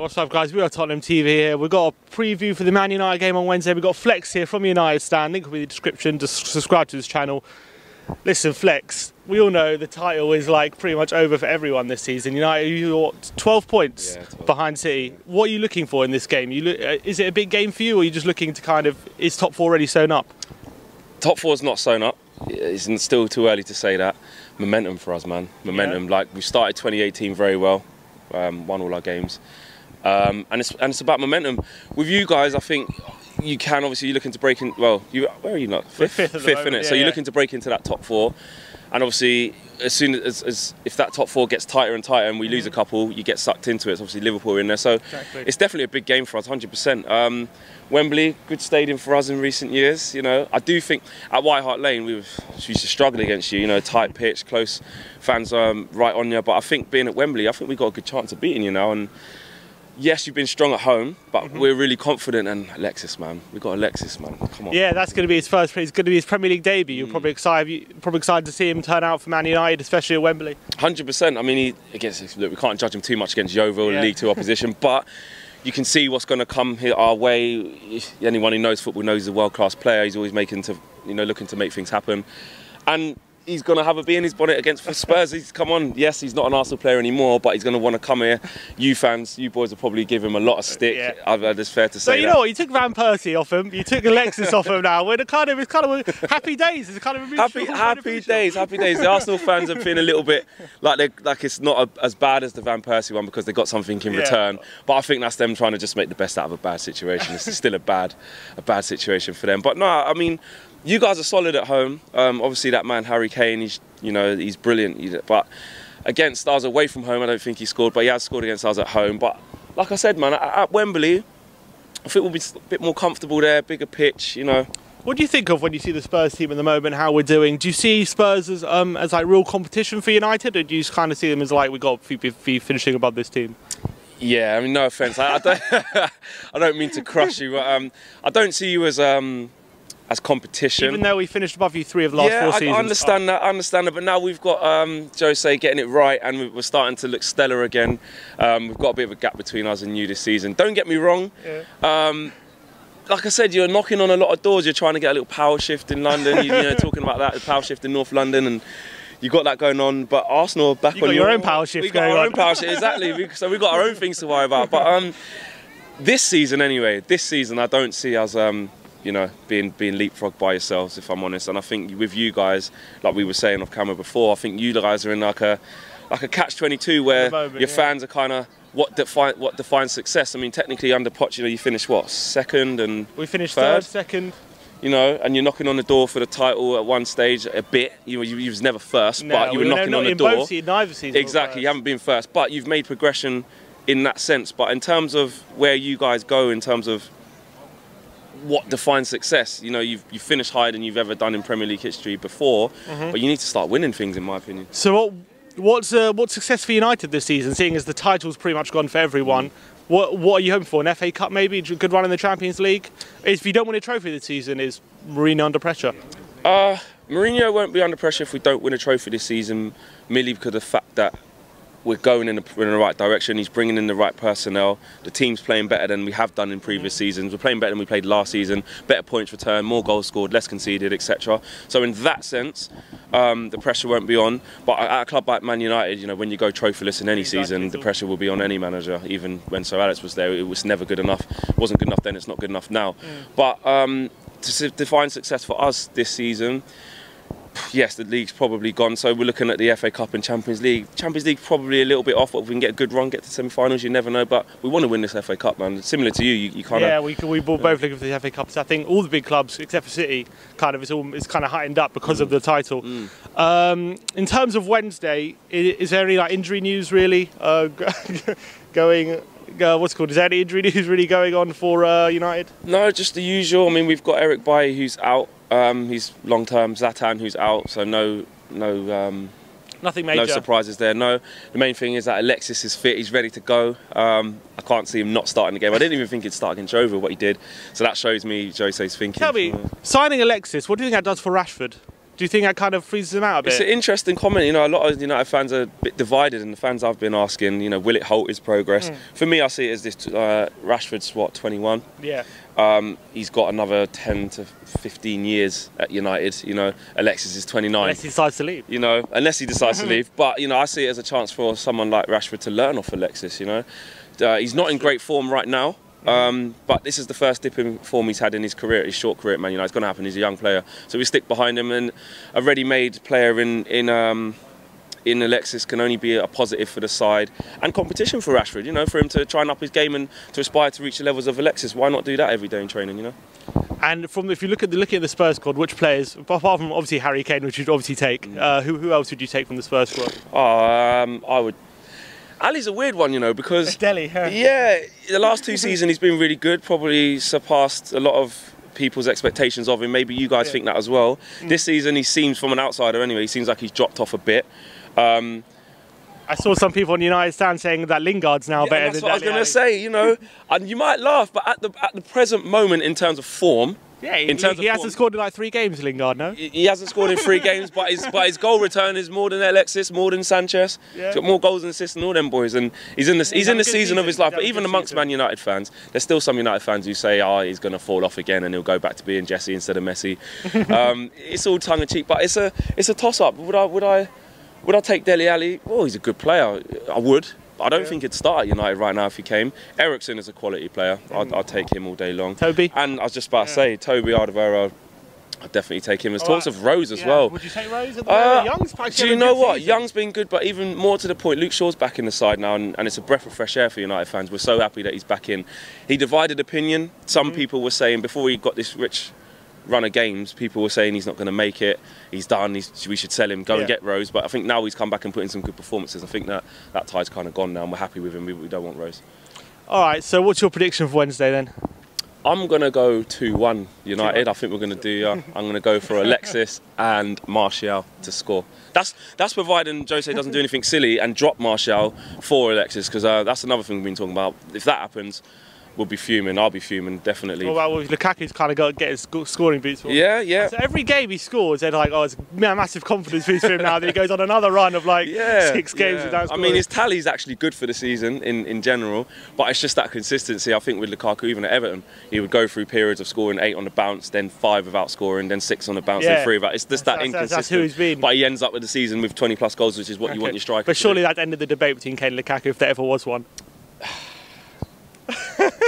what's up guys, we are Tottenham TV here. We've got a preview for the Man United game on Wednesday. We've got Flex here from United Stand, link will be in the description, just subscribe to this channel. Listen Flex, we all know the title is like pretty much over for everyone this season. United, you're 12 points 12. Behind City. What are you looking for in this game? Is it a big game for you, or are you just looking to kind of, is top four already sewn up? Top four's not sewn up. It's still too early to say that. Momentum for us, man. Momentum. Yeah. Like we started 2018 very well, won all our games, and it's about momentum. With you guys, I think you can obviously, you're looking to break in. Well, where are you not? Fifth in it. So you're looking to break into that top four, and obviously as soon as if that top four gets tighter and tighter, and we lose a couple, you get sucked into it. It's obviously Liverpool are in there, so it's definitely a big game for us, 100%. Wembley, good stadium for us in recent years. You know, I do think at White Hart Lane we used to struggle against you. You know, tight pitch, close, fans right on you. But I think being at Wembley, I think we've got a good chance of beating you now. And yes, you've been strong at home, but we're really confident. And Alexis, man, we've got Alexis, man. Come on. Yeah, that's going to be his first. It's going to be his Premier League debut. You're probably excited to see him turn out for Man United, especially at Wembley. 100%. I mean, look, we can't judge him too much against Yeovil, League Two opposition, but you can see what's going to come here our way. Anyone who knows football knows he's a world-class player. He's always looking to make things happen, and he's going to have a bee in his bonnet against Spurs. He's come on. Yes, he's not an Arsenal player anymore, but he's going to want to come here. You fans, you boys will probably give him a lot of stick. Yeah. It's fair to say. So you know what? You took Van Persie off him. You took Alexis off him. Now it's kind of happy days. It's kind of a happy days. The Arsenal fans are feeling a little bit like it's not as bad as the Van Persie one because they got something in return. But I think that's them trying to just make the best out of a bad situation. It's still a bad situation for them. But no, I mean, you guys are solid at home. Obviously, that man Harry Kane, he's brilliant. But against us away from home, I don't think he scored. But he has scored against us at home. But like I said, man, at Wembley, I think we'll be a bit more comfortable there, bigger pitch. You know. What do you think of when you see the Spurs team at the moment? How we're doing? Do you see Spurs as like real competition for United, or do you kind of see them as like we got to be finishing above this team? Yeah, I mean, no offence, I don't, I don't mean to crush you, but I don't see you as competition. Even though we finished above you 3 of the last 4 seasons. I understand that, but now we've got Jose getting it right, and we're starting to look stellar again. We've got a bit of a gap between us and you this season. Don't get me wrong. Yeah. Like I said, you're knocking on a lot of doors. You're trying to get a little power shift in London. you know, talking about that, the power shift in North London, and you got that going on. But Arsenal are back on your own power shift. We got our own power shift, exactly. So we've got our own things to worry about. But this season, anyway, I don't see us you know, being leapfrogged by yourselves, if I'm honest. And I think with you guys, like we were saying off camera before, I think you guys are in like a catch-22 where your fans are kind of what defines success. I mean, technically under Poch, you finished what, second and we finished third, second. You know, and you're knocking on the door for the title at one stage a bit. You was never first, but you were knocking on the door. Neither season. Exactly, you haven't been first, but you've made progression in that sense. But in terms of where you guys go, in terms of what defines success, you know, you've finished higher than you've ever done in Premier League history before, but you need to start winning things, in my opinion. So what's success for United this season, seeing as the title's pretty much gone for everyone? What are you hoping for? An FA Cup maybe? A good run in the Champions League? If you don't win a trophy this season, is Mourinho under pressure? Mourinho won't be under pressure if we don't win a trophy this season, merely because of the fact that we're going in the right direction. He's bringing in the right personnel. The team's playing better than we have done in previous seasons. We're playing better than we played last season. Better points return, more goals scored, less conceded, etc. So in that sense, the pressure won't be on. But at a club like Man United, you know, when you go trophyless in any season, the pressure will be on any manager. Even when Sir Alex was there, it was never good enough. It wasn't good enough then, it's not good enough now. But to define success for us this season, yes, the league's probably gone, so we're looking at the FA Cup and Champions League. Champions League probably a little bit off, but if we can get a good run, get to semi-finals, you never know. But we want to win this FA Cup, man. Similar to you kind of... Yeah, we both looking for the FA Cup. So I think all the big clubs, except for City, it's kind of heightened up because of the title. In terms of Wednesday, is there any injury news really going? What's it called? Is there any injury news really going on for United? No, just the usual. I mean, we've got Eric Bailly who's out. He's long term. Zlatan who's out. So nothing major. No surprises there. No. The main thing is that Alexis is fit. He's ready to go. I can't see him not starting the game. I didn't even think he'd start against what he did. So that shows me Jose's thinking. Tell me, signing Alexis, what do you think that does for Rashford? Do you think that kind of freezes him out a bit? It's an interesting comment. You know, a lot of United fans are a bit divided, and the fans I've been asking, you know, will it halt his progress? For me, I see it as this: Rashford's what, 21. Yeah. He's got another 10 to 15 years at United. You know, Alexis is 29. Unless he decides to leave. You know, unless he decides to leave. But you know, I see it as a chance for someone like Rashford to learn off Alexis. You know, he's not in great form right now. But this is the first dip in form he's had in his career, his short career at Man United. It's going to happen. He's a young player, so we stick behind him. And a ready-made player in Alexis can only be a positive for the side and competition for Rashford. You know, for him to try and up his game and to aspire to reach the levels of Alexis. Why not do that every day in training? You know. And if you looking at the Spurs squad, which players, apart from obviously Harry Kane, which you'd obviously take, who else would you take from the Spurs squad? I would. Ali's a weird one, you know, because Dele, huh? Yeah, the last 2 seasons he's been really good, probably surpassed a lot of people's expectations of him. Maybe you guys think that as well. This season he seems, from an outsider anyway, he seems like he's dropped off a bit. I saw some people on the United stand saying that Lingard's now better than Dele. That's what I was going to say, you know, and you might laugh, but at the present moment in terms of form, yeah, he hasn't scored in like 3 games, Lingard, no? He hasn't scored in 3 games, but his goal return is more than Alexis, more than Sanchez. Yeah. He's got more goals and assists than all them boys, and he's in the season of his life. But even amongst Man United fans, there's still some United fans who say, "Oh, he's going to fall off again, and he'll go back to being Jesse instead of Messi." It's all tongue in cheek, but it's a toss-up. Would I take Dele Alli? Oh, he's a good player. I would. I don't think he'd start at United right now if he came. Eriksen is a quality player. I'd take him all day long. Toby? And I was just about to say, Toby Alderweireld, I'd definitely take him. There's talks of Rose as well. Would you take Rose at the moment? Young's do you know what? Young's been good, but even more to the point, Luke Shaw's back in the side now, and it's a breath of fresh air for United fans. We're so happy that he's back in. He divided opinion. Some people were saying, before he got this rich run of games, people were saying he's not going to make it, he's done, we should sell him, go and get Rose. But I think now he's come back and put in some good performances. I think that tide's kind of gone now, and we're happy with him. We don't want Rose. All right, so what's your prediction for Wednesday then? I'm going to go 2-1 United. I think we're going to do, I'm going to go for Alexis and Martial to score. That's providing Jose doesn't do anything silly and drop Martial for Alexis, because that's another thing we've been talking about. If that happens, we'll be fuming. I'll be fuming, definitely. Well, Lukaku's kind of got to get his scoring boots on. Yeah. So every game he scores, they're like, oh, it's a massive confidence boost for him now that he goes on another run of like 6 games without scoring. I mean, his tally's actually good for the season in general, but it's just that consistency. I think with Lukaku, even at Everton, he would go through periods of scoring 8 on the bounce, then 5 without scoring, then 6 on the bounce, then 3 without. It's just that inconsistent. That's who he's been. But he ends up with the season with 20+ goals, which is what you want your striker But surely to do. that ended the debate between Kane and Lukaku, if there ever was one.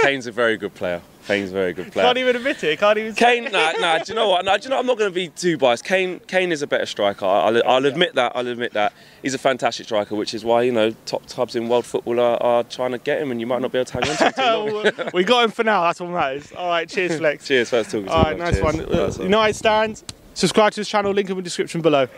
Kane's a very good player. Kane's a very good player. Can't even admit it. Can't even. Kane, nah. Do you know what? Nah, do you know? I'm not going to be too biased. Kane is a better striker. I'll admit that. I'll admit that. He's a fantastic striker, which is why, you know, top clubs in world football are trying to get him, and you might not be able to hang on to him too long. We got him for now. That's what matters. All right. Cheers, Flex. Cheers. First talking to you. All right. Nice one. United stands. Subscribe to this channel. Link in the description below.